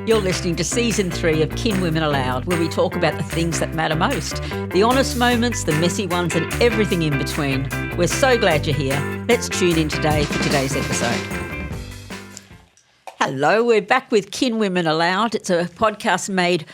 You're listening to Season 3 of Kinwomen ALOUD, where we talk about the things that matter most, the honest moments, the messy ones, and everything in between. We're so glad you're here. Let's tune in today for today's episode. Hello, we're back with Kinwomen ALOUD. It's a podcast made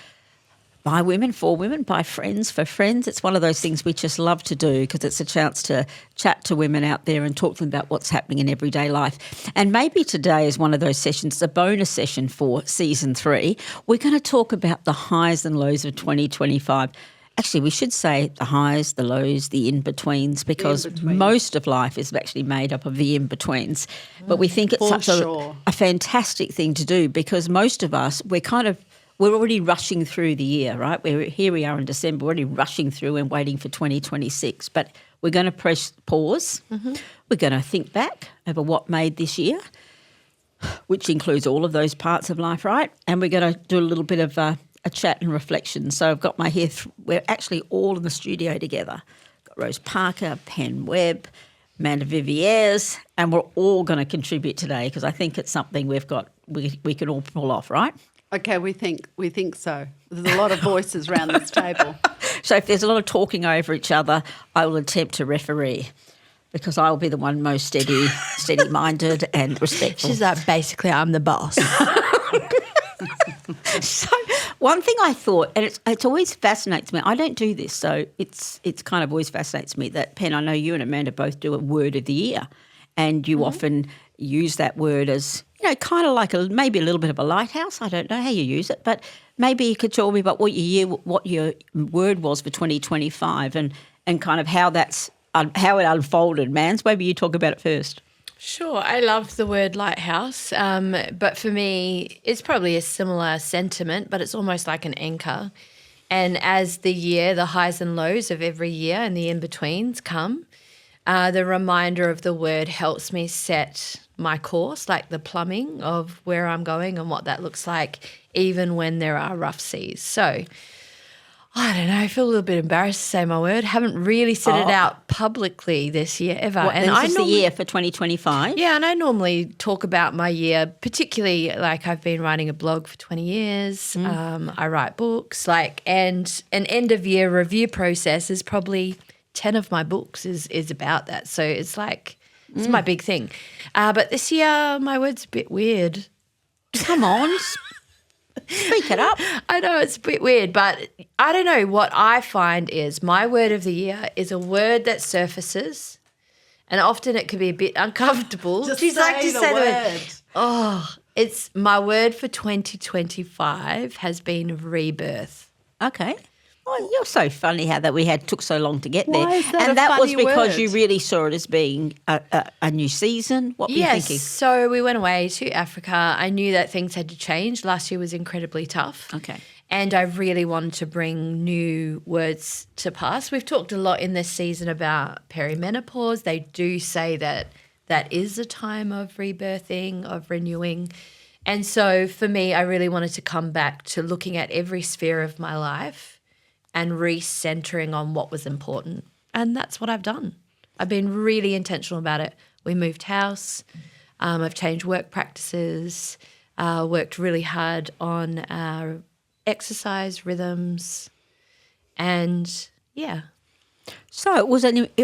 by women, for women, by friends, for friends. It's one of those things we just love to do because it's a chance to chat to women out there and talk to them about what's happening in everyday life. And maybe today is one of those sessions, a bonus session for Season 3. We're going to talk about the highs and lows of 2025. Actually, we should say the highs, the lows, the in-betweens, because most of life is actually made up of the in-betweens. But we think it's such a fantastic thing to do because most of us, we're already rushing through the year, right? Here we are in December, already rushing through and waiting for 2026. But we're going to press pause. Mm-hmm. We're going to think back over what made this year, which includes all of those parts of life, right? And we're going to do a little bit of a chat and reflection. So I've got we're actually all in the studio together. Got Rose Parker, Pen Webb, Amanda Vivieres, and we're all going to contribute today because I think it's something we can all pull off, right? Okay, we think so. There's a lot of voices around this table. So if there's a lot of talking over each other, I will attempt to referee because I will be the one most steady-minded and respectful. She's like, basically, I'm the boss. So one thing I thought, and it's always fascinates me, I don't do this, so it's kind of always fascinates me that, Pen, I know you and Amanda both do a word of the year, and you often use that word as, kind of like maybe a little bit of a lighthouse. I don't know how you use it, but maybe you could tell me about what your word was for 2025 and kind of how it unfolded. Mans, maybe you talk about it first. Sure, I love the word lighthouse, but for me, it's probably a similar sentiment, but it's almost like an anchor. And as the highs and lows of every year and the in-betweens come, the reminder of the word helps me set my course, like the plumbing of where I'm going and what that looks like, even when there are rough seas. So I don't know, I feel a little bit embarrassed to say my word. Haven't really said it out publicly this year ever. This is the year for 2025? Yeah, and I normally talk about my year, particularly like I've been writing a blog for 20 years. I write books, and an end-of-year review process is probably 10 of my books is about that. So it's like it's my big thing. But this year my word's a bit weird. Come on. Speak it up. I know it's a bit weird, but I don't know. What I find is my word of the year is a word that surfaces, and often it can be a bit uncomfortable. Just say the word. Oh, it's my word for 2025 has been rebirth. Okay. Oh, you're so funny how that we took so long to get there. Why is that and a that was funny because word? you really saw it as being a new season. What were you thinking? Yes, so we went away to Africa. I knew that things had to change. Last year was incredibly tough. Okay. And I really wanted to bring new words to pass. We've talked a lot in this season about perimenopause. They do say that is a time of rebirthing, of renewing. And so for me, I really wanted to come back to looking at every sphere of my life and recentering on what was important. And that's what I've done. I've been really intentional about it. We moved house. I've changed work practices, worked really hard on our exercise rhythms, and yeah. So it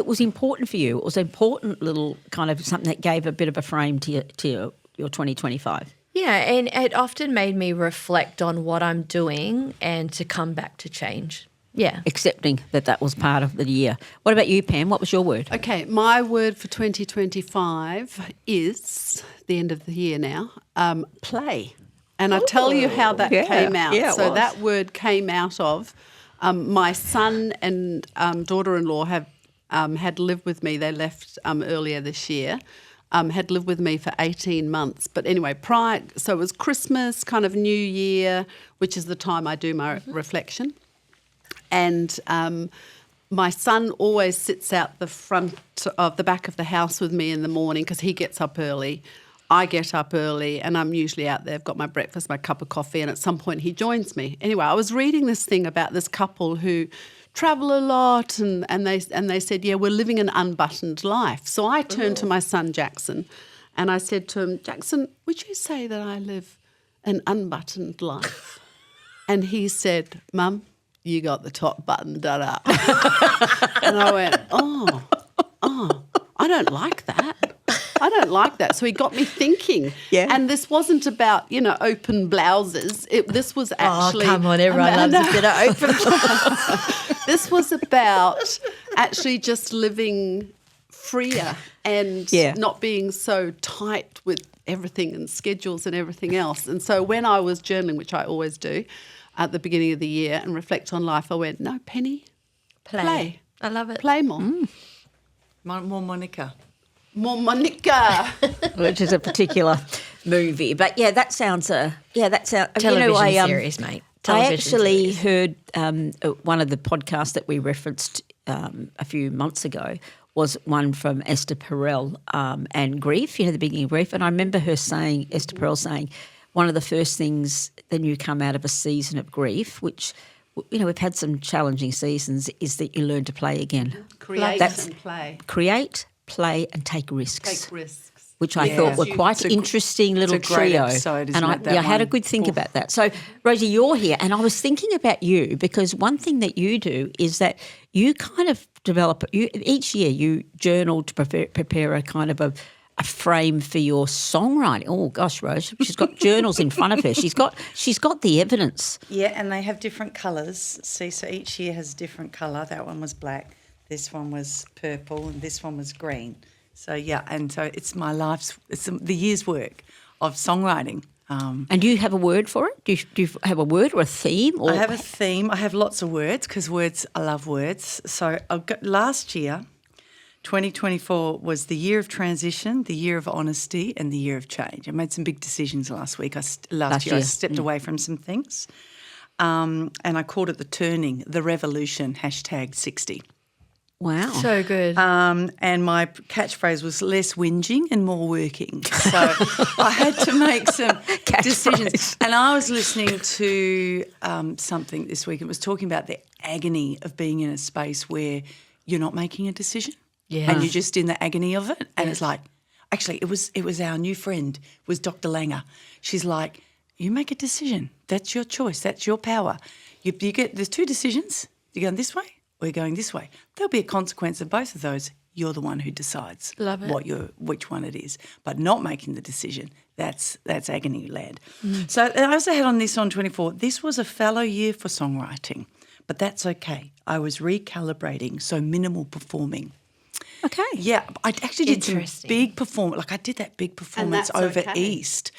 was important for you. It was an important little kind of something that gave a bit of a frame to your 2025. Yeah, and it often made me reflect on what I'm doing and to come back to change. Yeah. Accepting that was part of the year. What about you, Pam? What was your word? Okay, my word for 2025 is, the end of the year now, play. And I'll tell you how that came out. Yeah, so that word came out of my son and daughter-in-law had lived with me. They left earlier this year. Had lived with me for 18 months. But anyway, so it was Christmas, kind of New Year, which is the time I do my reflection. And my son always sits out the front of the back of the house with me in the morning because he gets up early. I get up early and I'm usually out there. I've got my breakfast, my cup of coffee, and at some point he joins me. Anyway, I was reading this thing about this couple who travel a lot and they said, yeah, we're living an unbuttoned life. So I turned to my son Jackson and I said to him, Jackson, would you say that I live an unbuttoned life. And he said, Mum, you got the top button done up. And I went, oh, I don't like that. I don't like that. So he got me thinking. Yeah. And this wasn't about, open blouses. This was actually... Oh, come on, everyone loves a bit of open blouse. This was about actually just living freer and not being so tight with everything and schedules and everything else. And so when I was journaling, which I always do at the beginning of the year and reflect on life, I went, no, Penny, play. I love it. Play more. More Monica. More Monica. Which is a particular movie. But that sounds Television series, mate. I actually heard one of the podcasts that we referenced a few months ago was one from Esther Perel and grief, the beginning of grief. And I remember Esther Perel saying, one of the first things when you come out of a season of grief, which, we've had some challenging seasons, is that you learn to play again. Create and play. Create, play and take risks. Take risks. Which I thought were quite interesting little trio. Episode, and I had a good think about that. So, Rosie, you're here, and I was thinking about you because one thing that you do is that you kind of develop each year you journal to prepare a kind of a frame for your songwriting. Oh gosh, Rose, she's got journals in front of her. She's got the evidence. Yeah, and they have different colours. See, so each year has a different colour. That one was black, this one was purple, and this one was green. So and so it's it's the year's work of songwriting. And do you have a word for it? Do you have a word or a theme? Or? I have a theme. I have lots of words because I love words. So last year, 2024 was the year of transition, the year of honesty, and the year of change. I made some big decisions last week. Last year I stepped away from some things, and I called it the turning, the revolution, #60. Wow. So good. And my catchphrase was less whinging and more working. So I had to make some decisions. And I was listening to something this week. It was talking about the agony of being in a space where you're not making a decision and you're just in the agony of it. And it's like, actually, it was our new friend, was Dr. Langer. She's like, you make a decision. That's your choice. That's your power. There's two decisions. You're going this way. We're going this way. There'll be a consequence of both of those. You're the one who decides which one it is. But not making the decision, that's agony land. So I also had on this on 24, this was a fallow year for songwriting, but that's okay. I was recalibrating, so minimal performing. Okay. Yeah, I actually did some big performance. Like I did that big performance over East.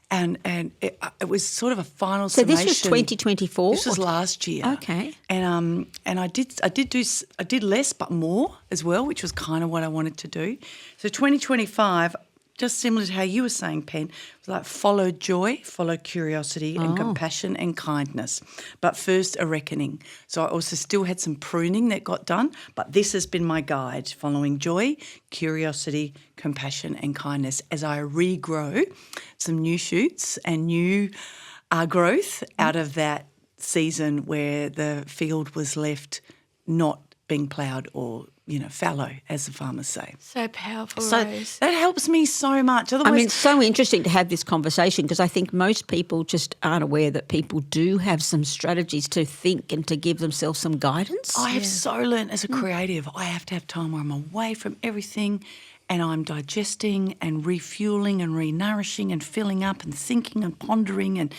And it was sort of a final summation. So this was 2024? This was last year. Okay. And I did less but more as well, which was kind of what I wanted to do. So 2025, just similar to how you were saying, Pen, was like follow joy, follow curiosity and compassion and kindness. But first a reckoning. So I also still had some pruning that got done, but this has been my guide, following joy, curiosity, compassion and kindness as I regrow some new shoots and new growth out of that season where the field was left not being ploughed or fallow, as the farmers say. So powerful, so Rose. that helps me so much. Otherwise, it's so interesting to have this conversation because I think most people just aren't aware that people do have some strategies to think and to give themselves some guidance. I have so learned as a creative, I have to have time where I'm away from everything and I'm digesting and refueling and re-nourishing and filling up and thinking and pondering and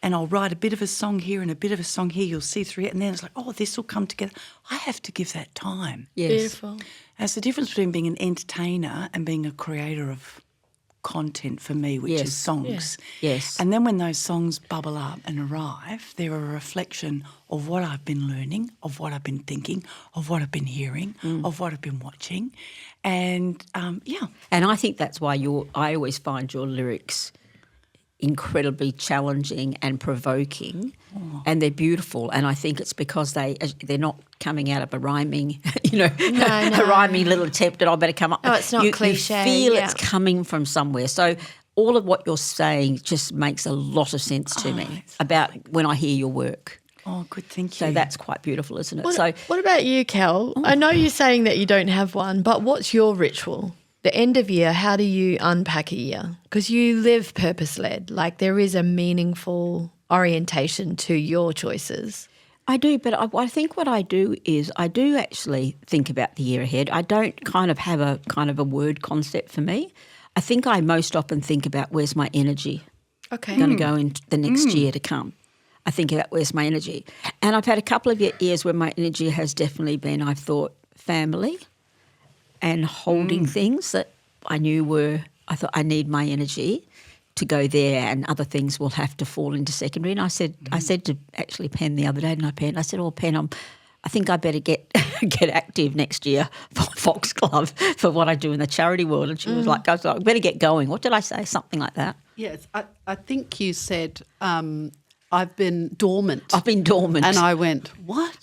I'll write a bit of a song here and a bit of a song here, you'll see through it, and then it's like, oh, this will come together. I have to give that time. Yes. Beautiful. That's the difference between being an entertainer and being a creator of content for me, which is songs. Yeah. Yes. And then when those songs bubble up and arrive, they're a reflection of what I've been learning, of what I've been thinking, of what I've been hearing, of what I've been watching. And, And I think that's why I always find your lyrics incredibly challenging and provoking, and they're beautiful. And I think it's because they're not coming out of a rhyming, a rhyming little attempt that I better come up. No, it's not cliche. You feel it's coming from somewhere. So all of what you're saying just makes a lot of sense to me about when I hear your work. Oh, good, thank you. So that's quite beautiful, isn't it? What about you, Kel? I know you're saying that you don't have one, but what's your ritual? the end of year, how do you unpack a year? Because you live purpose-led. Like there is a meaningful orientation to your choices. I do, but I think what I do is I do actually think about the year ahead. I don't kind of have a kind of a word concept for me. I think I most often think about where's my energy going to go in the next year to come. I think about where's my energy. And I've had a couple of years where my energy has definitely been, I've thought, family and holding things that I knew I thought I need my energy to go there, and other things will have to fall into secondary. And I said to actually Pen the other day, I said, "Oh, Pen, I think I better get active next year for Foxglove for what I do in the charity world." And she was like, "I better get going." What did I say? Something like that. Yes, I think you said I've been dormant. I've been dormant. And I went, "What?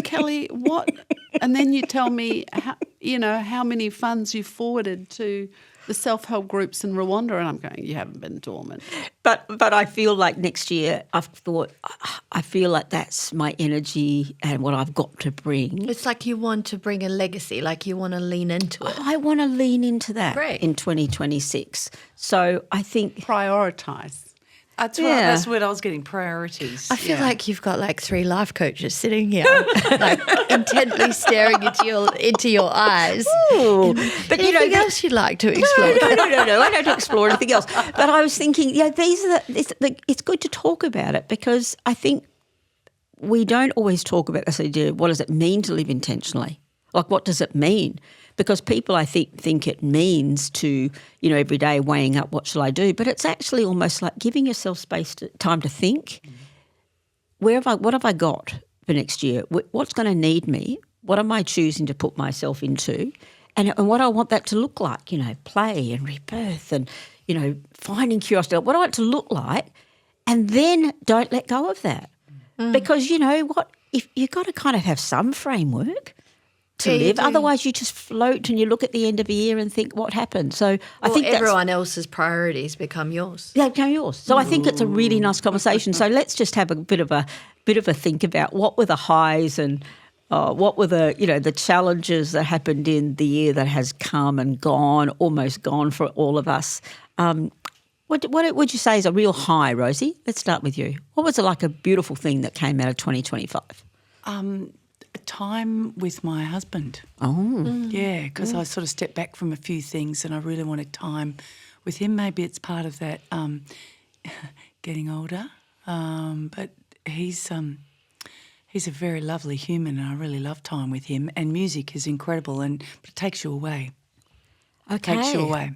Kelly, what?" And then you tell me how many funds you forwarded to the self-help groups in Rwanda, and I'm going, "You haven't been dormant." But I feel like next year I feel like that's my energy and what I've got to bring. It's like you want to bring a legacy, like you want to lean into it. I want to lean into that Great. in 2026. So I think Prioritise. That's right. That's what I was getting, priorities. I feel like you've got like 3 life coaches sitting here, like intently staring into your eyes. Ooh, but Anything else you'd like to explore? No. I don't explore anything else. But I was thinking, it's good to talk about it, because I think we don't always talk about this idea. What does it mean to live intentionally? Like, what does it mean? Because people, I think it means to, every day weighing up what shall I do, but it's actually almost like giving yourself time to think. What have I got for next year? What's going to need me? What am I choosing to put myself into? And what I want that to look like, play and rebirth and, finding curiosity. What do I want it to look like? And then don't let go of that. Because you know what? If you've got to kind of have some framework to live. Otherwise, you just float and you look at the end of a year and think, what happened? So I think everyone else's priorities become yours. Yeah, become yours. So I think it's a really nice conversation. So let's just have a bit of a think about what were the highs and what were the challenges that happened in the year that has come and gone, almost gone for all of us. What would you say is a real high, Rosie? Let's start with you. What was like a beautiful thing that came out of 2025? Time with my husband. Yeah, because I sort of stepped back from a few things and I really wanted time with him. Maybe it's part of that getting older, but he's a very lovely human and I really love time with him, and music is incredible but it takes you away. Okay. Takes you away.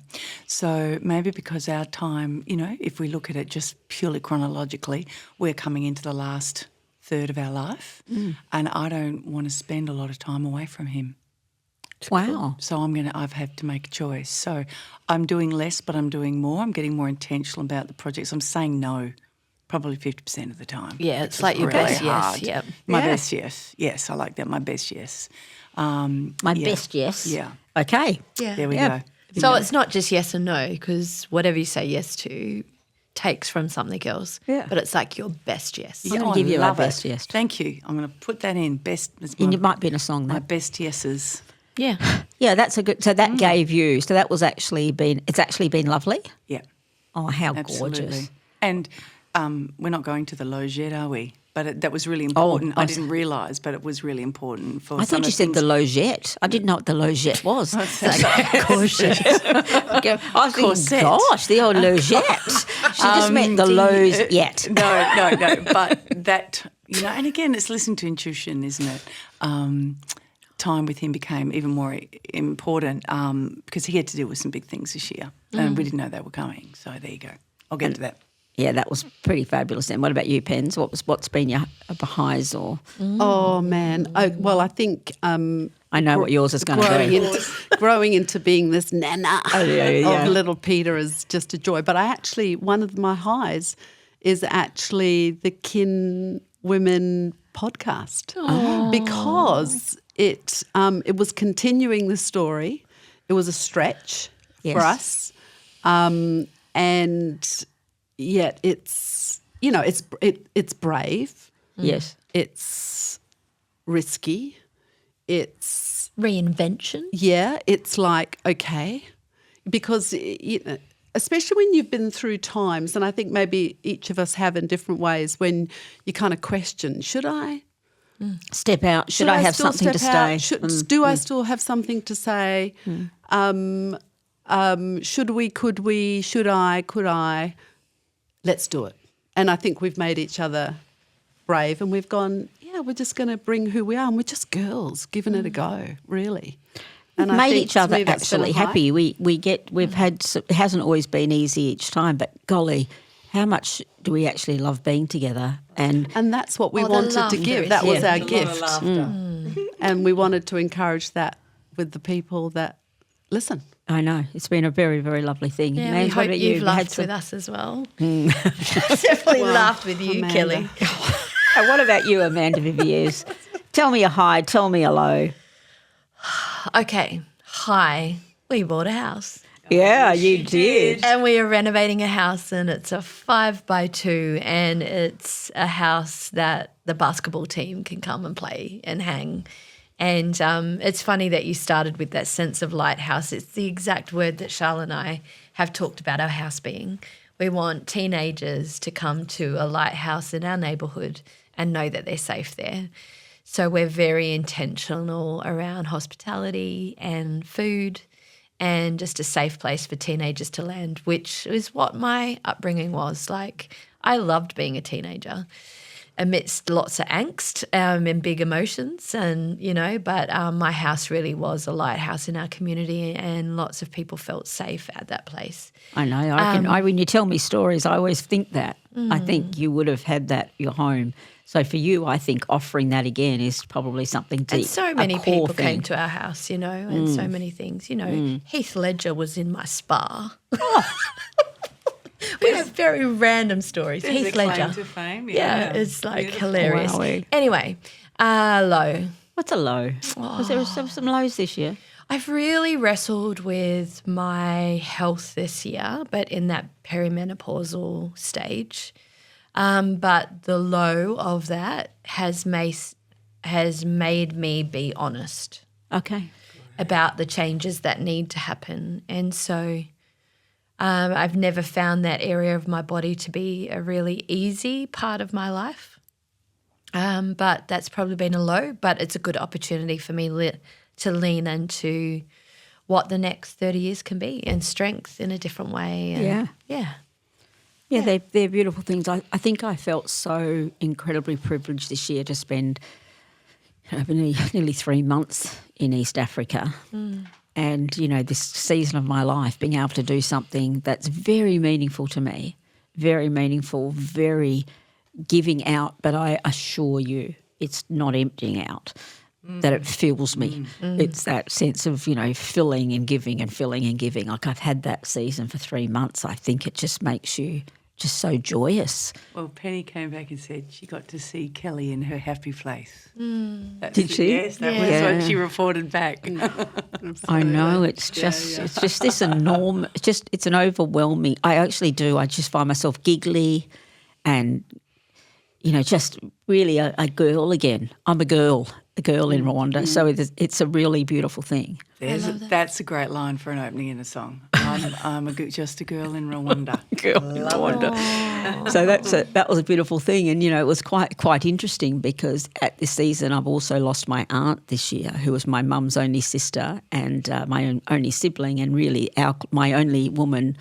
So maybe because our time, if we look at it just purely chronologically, we're coming into the last third of our life, and I don't want to spend a lot of time away from him. Wow. So I've had to make a choice. So I'm doing less, but I'm doing more. I'm getting more intentional about the projects. I'm saying no probably 50% of the time. Yeah, it's like your really best hard. yes. Yep. My best yes. Yes, I like that. My best yes. Best yes. Yeah. Okay. Yeah. There we go. So it's not just yes and no, because whatever you say yes to takes from something else. Yeah. But it's like your best yes. I'm going to give you my best yes. Thank you. I'm going to put that in. Best. And it might be in a song, My though. best yeses. Yeah. Yeah, that's a good. So that gave you. So that was actually been. It's actually been lovely. Yeah. Oh, how Absolutely. gorgeous! And we're not going to the Loge yet, are we? But that was really important. I didn't realise, but it was really important for. I thought you said the logette. I didn't know what the logette was. Courgette. I was thinking, gosh, the old logette. She just meant the logette. No. But that, and again, it's listening to intuition, isn't it? Time with him became even more important because he had to deal with some big things this year, and we didn't know they were coming. So there you go. I'll get to that. Yeah, that was pretty fabulous. And what about you, Pens? What's been your highs or? Oh man! Well, I think I know what yours is going to be. Growing into being this nana of little Peter is just a joy. But one of my highs is actually the Kinwomen podcast because it was continuing the story. It was a stretch for us, and yet it's it's brave. Yes, it's risky. It's reinvention. Yeah, it's like, okay, because, especially when you've been through times, and I think maybe each of us have in different ways, when you kind of question, should I? Step out. Should I have still something to step say? out? Do I still have something to say? Should we, could we, should I, could I? Let's do it. And I think we've made each other brave, and we've gone, yeah, we're just going to bring who we are, and we're just girls giving it a go, really. And We've I made think each to other me that's been a absolutely highlight. happy. We've had, it hasn't always been easy each time, but golly, how much do we actually love being together? And And that's what we Oh, the wanted to laughter give. is That was yeah. our A lot of gift. laughter. And we wanted to encourage that with the people that listen. I know it's been a very, very lovely thing. Yeah, Mans, we what hope about you've you? laughed with us as well. Definitely Well, laughed with you, Amanda. Kelly. And what about you, Amanda Viviers? Tell me a hi, tell me a low. Okay, hi. We bought a house. Yeah, you did. And we are renovating a house, and it's a 5x2, and it's a house that the basketball team can come and play and hang. And it's funny that you started with that sense of lighthouse. It's the exact word that Charlotte and I have talked about our house being. We want teenagers to come to a lighthouse in our neighbourhood and know that they're safe there. So we're very intentional around hospitality and food, and just a safe place for teenagers to land, which is what my upbringing was. Like, I loved being a teenager amidst lots of angst and big emotions, and, but my house really was a lighthouse in our community, and lots of people felt safe at that place. I know. When you tell me stories, I always think that. I think you would have had that your home. So for you, I think offering that again is probably something deep. And so many a core people thing. came to our house, and so many things. Heath Ledger was in my spa. We have very random stories. There's Heath a claim Ledger. to fame. Yeah, it's like Beautiful. hilarious. Wowie. Anyway, low. What's a low? Was there some lows this year? I've really wrestled with my health this year, but in that perimenopausal stage. But the low of that has made me be honest Okay. about the changes that need to happen. And so I've never found that area of my body to be a really easy part of my life. But that's probably been a low, but it's a good opportunity for me to lean into what the next 30 years can be, and strength in a different way. And Yeah. Yeah, they're beautiful things. I think I felt so incredibly privileged this year to spend nearly 3 months in East Africa. And, this season of my life, being able to do something that's very meaningful to me, very meaningful, very giving out, but I assure you it's not emptying out, that it fills me. It's that sense of, filling and giving and filling and giving. Like, I've had that season for 3 months. I think it just makes you just so joyous. Well, Penny came back and said she got to see Kelly in her happy place. Did she? Yes, that Yeah. was what she reported back. I know, it's just this enormous, it's an overwhelming, I actually do, I just find myself giggly and, just really a girl again. I'm a girl in Rwanda, so it's a really beautiful thing. That's a great line for an opening in a song. I'm just a girl in Rwanda. Girl in Rwanda. So that was a beautiful thing, and it was quite interesting because at this season I've also lost my aunt this year, who was my mum's only sister and my only sibling, and really my only woman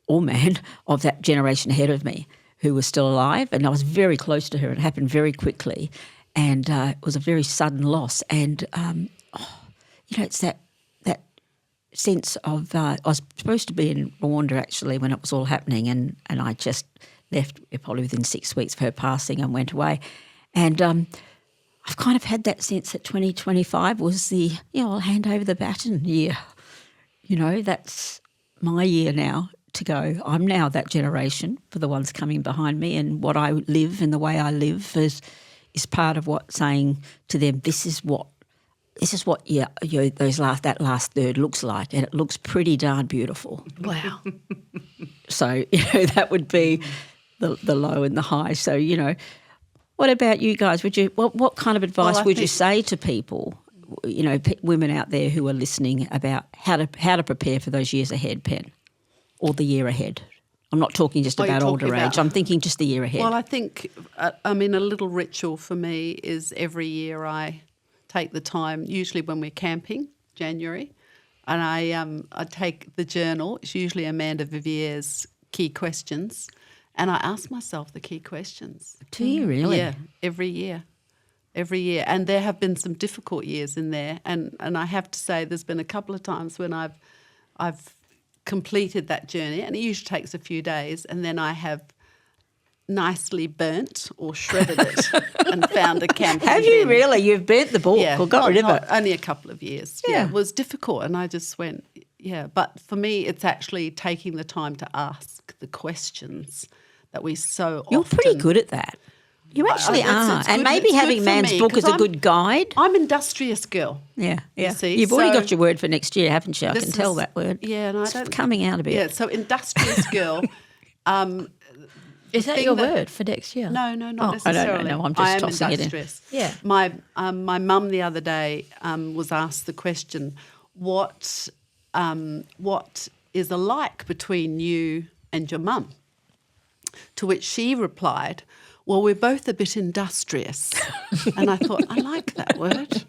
or man of that generation ahead of me who was still alive, and I was very close to her. It happened very quickly, and it was a very sudden loss, and it's that sense of I was supposed to be in Rwanda actually when it was all happening, and I just left probably within 6 weeks of her passing and went away. And I've kind of had that sense that 2025 was the, I'll hand over the baton year. That's my year now to go. I'm now that generation for the ones coming behind me, and what I live and the way I live is part of what saying to them, this is what that last third looks like, and it looks pretty darn beautiful. Wow. So, that would be the low and the high. So, what about you guys? What kind of advice would you say to people women out there who are listening about how to prepare for those years ahead, Pen, or the year ahead? I'm not talking just about older age. I'm thinking just the year ahead. Well, I think, a little ritual for me is every year I take the time, usually when we're camping, January, and I take the journal. It's usually Amanda Vivier's key questions, and I ask myself the key questions. Do you really? Yeah, every year. And there have been some difficult years in there, and I have to say there's been a couple of times when I've completed that journey, and it usually takes a few days, and then I have nicely burnt or shredded it and found a camping Have you bin. really? You've burnt the book or got rid of it? Only a couple of years. Yeah, it was difficult, and I just went, But for me, it's actually taking the time to ask the questions that we so often... You're pretty good at that. You actually are. It's And good- maybe it's having good for Man's me, book is 'cause a good guide. I'm industrious girl. Yeah. You see, You've already so got your word for next year, haven't you? I this can tell is- that word. Yeah, and I It's don't... coming out a bit. Yeah, so industrious girl... Is that thing your that- word for next year? No, not I necessarily. don't know. I'm just I am tossing it in. industrious. Yeah. My mum the other day was asked the question, what is alike between you and your mum? To which she replied, well, we're both a bit industrious. And I thought, I like that word.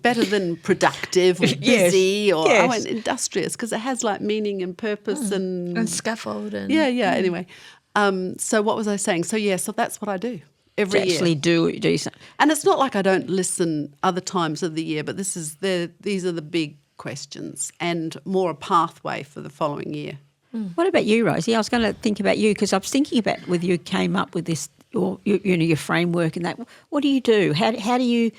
Better than productive or busy or I went industrious because it has like meaning and purpose and scaffold and yeah. Anyway, so what was I saying? So that's what I do every To year. actually do something. And it's not like I don't listen other times of the year, but these are the big questions and more a pathway for the following year. What about you, Rosie? I was going to think about you because I was thinking about whether you came up with this, your framework and that. What do you do? How do you?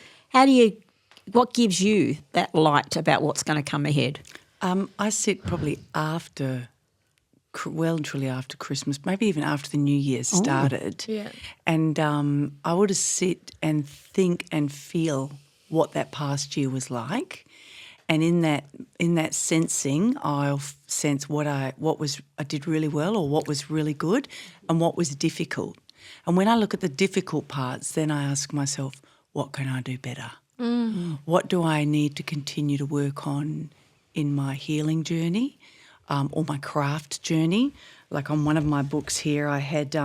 What gives you that light about what's going to come ahead? I sit probably well and truly after Christmas, maybe even after the New Year started. Yeah. And I would sit and think and feel what that past year was like. And in that sensing, I'll sense what I did really well or what was really good and what was difficult. And when I look at the difficult parts, then I ask myself, what can I do better? What do I need to continue to work on in my healing journey or my craft journey? Like on one of my books here, I had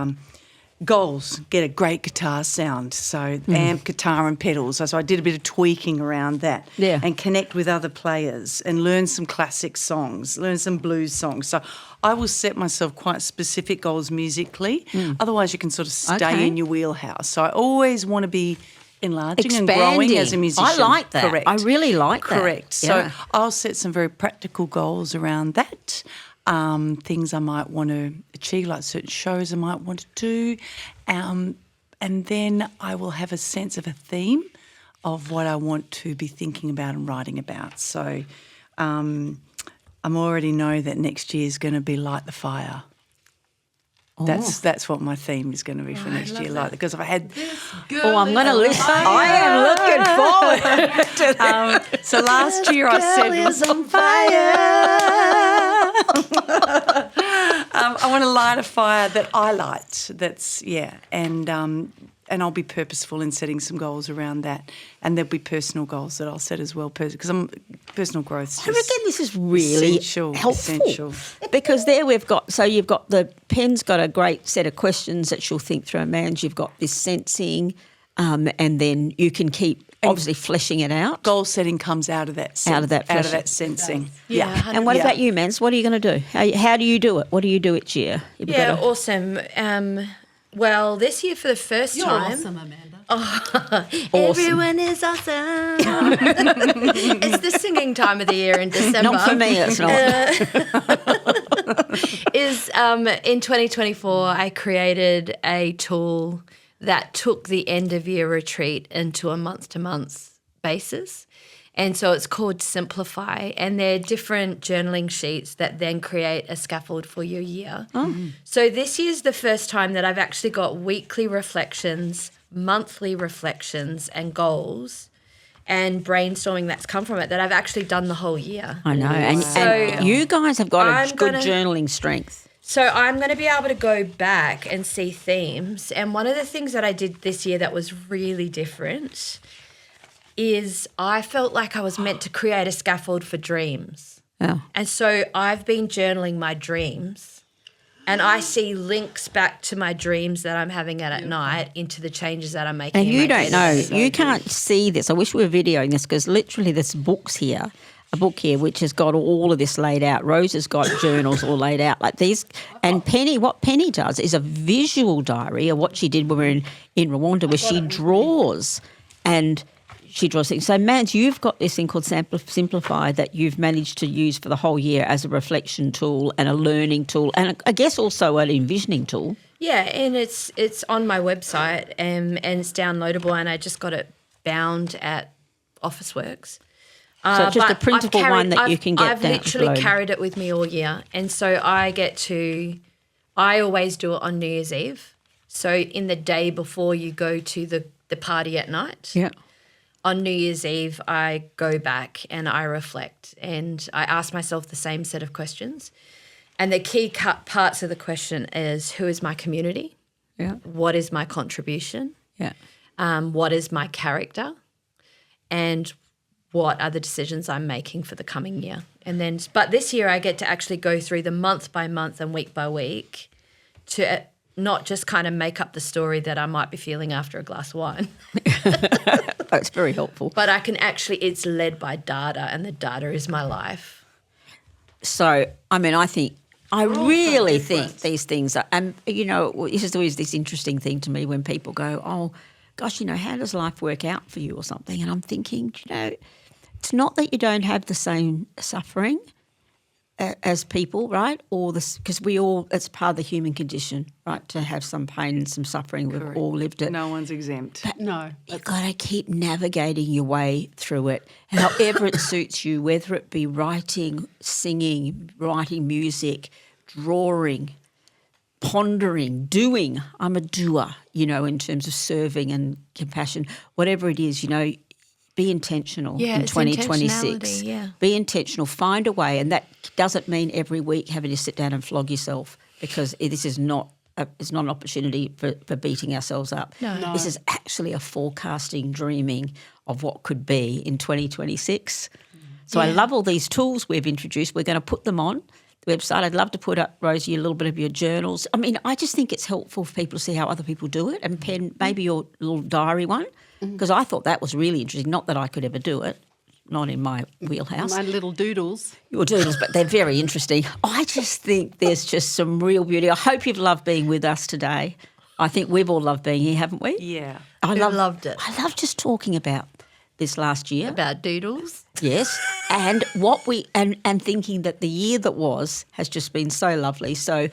goals, get a great guitar sound, so amp, guitar and pedals. So I did a bit of tweaking around that and connect with other players and learn some classic songs, learn some blues songs. So I will set myself quite specific goals musically. Otherwise you can sort of stay in your wheelhouse. So I always want to be enlarging and growing as a musician. I like that. Correct. I really like that. Correct. Yeah. So I'll set some very practical goals around that. Things I might want to achieve, like certain shows I might want to do. And then I will have a sense of a theme of what I want to be thinking about and writing about. So I already know that next year is going to be Light the Fire. That's what my theme is going to be for next year. Like, because I've had. I'm going to listen. I am looking forward to that. So last year I said it was on fire. I want to light a fire that I light. And I'll be purposeful in setting some goals around that. And there'll be personal goals that I'll set as well, because personal growth. I reckon this is really helpful. Because there you've got the Pen's got a great set of questions that she'll think through. Man's, you've got this sensing, and then you can keep obviously fleshing it out. Goal setting comes out of that sensing. Yeah. And what about you, Mans? What are you going to do? How do you do it? What do you do each year? Awesome. Well, this year for the first You're time. awesome, Amanda. Awesome. Everyone is awesome. It's the singing time of the year in December. Not for me, it's not. In 2024, I created a tool that took the end of year retreat into a month-to-month basis. And so it's called Simplify, and they're different journaling sheets that then create a scaffold for your year. So this year's the first time that I've actually got weekly reflections, monthly reflections and goals and brainstorming that's come from it that I've actually done the whole year. I know. And you guys have got good journaling strength. So I'm going to be able to go back and see themes. And one of the things that I did this year that was really different is I felt like I was meant to create a scaffold for dreams. Yeah. And so I've been journaling my dreams, and I see links back to my dreams that I'm having at night into the changes that I'm making. And in you my don't know, day-to-day. you can't see this. I wish we were videoing this because literally there's books here, a book here which has got all of this laid out. Rose has got journals all laid out like these. And what Penny does is a visual diary of what she did when we were in Rwanda, where she draws and she draws things. So, Mans, you've got this thing called Simplify that you've managed to use for the whole year as a reflection tool and a learning tool and I guess also an envisioning tool. Yeah, and it's on my website and it's downloadable, and I just got it bound at Officeworks. So it's just but a printable one that you can get I've literally carried it with me all year, and so I always do it on New Year's Eve. So in the day before you go to the party at night. Yeah. On New Year's Eve, I go back and I reflect and I ask myself the same set of questions. And the key parts of the question is, who is my community? Yeah. What is my contribution? Yeah. What is my character? And what are the decisions I'm making for the coming year? And then, but this year I get to actually go through them month by month and week by week to not just kind of make up the story that I might be feeling after a glass of wine. That's very helpful. But I can actually, it's led by data, and the data is my life. So, I mean, I really think these things are, and, you know, this is always this interesting thing to me when people go, oh, gosh, you know, how does life work out for you or something? And I'm thinking, you know, it's not that you don't have the same suffering as people, right? Or this, because we all, it's part of the human condition, right, to have some pain and some suffering. We've all lived it. No one's exempt. But No. you've got to keep navigating your way through it, however it suits you, whether it be writing, singing, writing music, drawing, pondering, doing. I'm a doer, you know, in terms of serving and compassion. Whatever it is, you know, be intentional in it's 2026. intentionality, yeah. Be intentional, find a way, and that doesn't mean every week having to sit down and flog yourself, because this is not it's not an opportunity for beating ourselves up. No. This is actually a forecasting, dreaming of what could be in 2026. So I love all these tools we've introduced. We're going to put them on the website. I'd love to put up, Rosie, a little bit of your journals. I mean, I just think it's helpful for people to see how other people do it, and pen maybe your little diary one, because I thought that was really interesting. Not that I could ever do it, not in my wheelhouse. My little doodles. Your doodles, but they're very interesting. I just think there's just some real beauty. I hope you've loved being with us today. I think we've all loved being here, haven't we? Yeah. Loved it. I love just talking about this last year. About doodles. Yes, and what we and thinking that the year that was has just been so lovely. So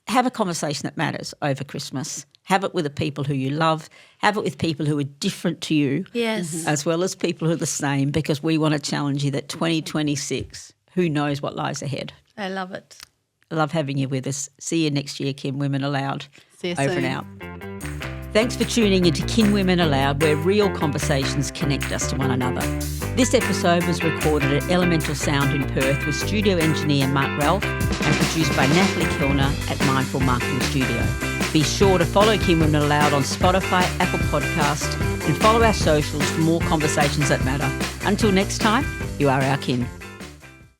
have a conversation that matters over Christmas. Have it with the people who you love. Have it with people who are different to you. Yes. As well as people who are the same, because we want to challenge you that 2026, who knows what lies ahead. I love it. I love having you with us. See you next year, Kinwomen Aloud. See you Over soon. and out. Thanks for tuning into Kinwomen Aloud, where real conversations connect us to one another. This episode was recorded at Elemental Sound in Perth with studio engineer Mark Ralph and produced by Natalie Kilner at Mindful Marketing Studio. Be sure to follow Kinwomen Aloud on Spotify, Apple Podcast, and follow our socials for more conversations that matter. Until next time, you are our kin.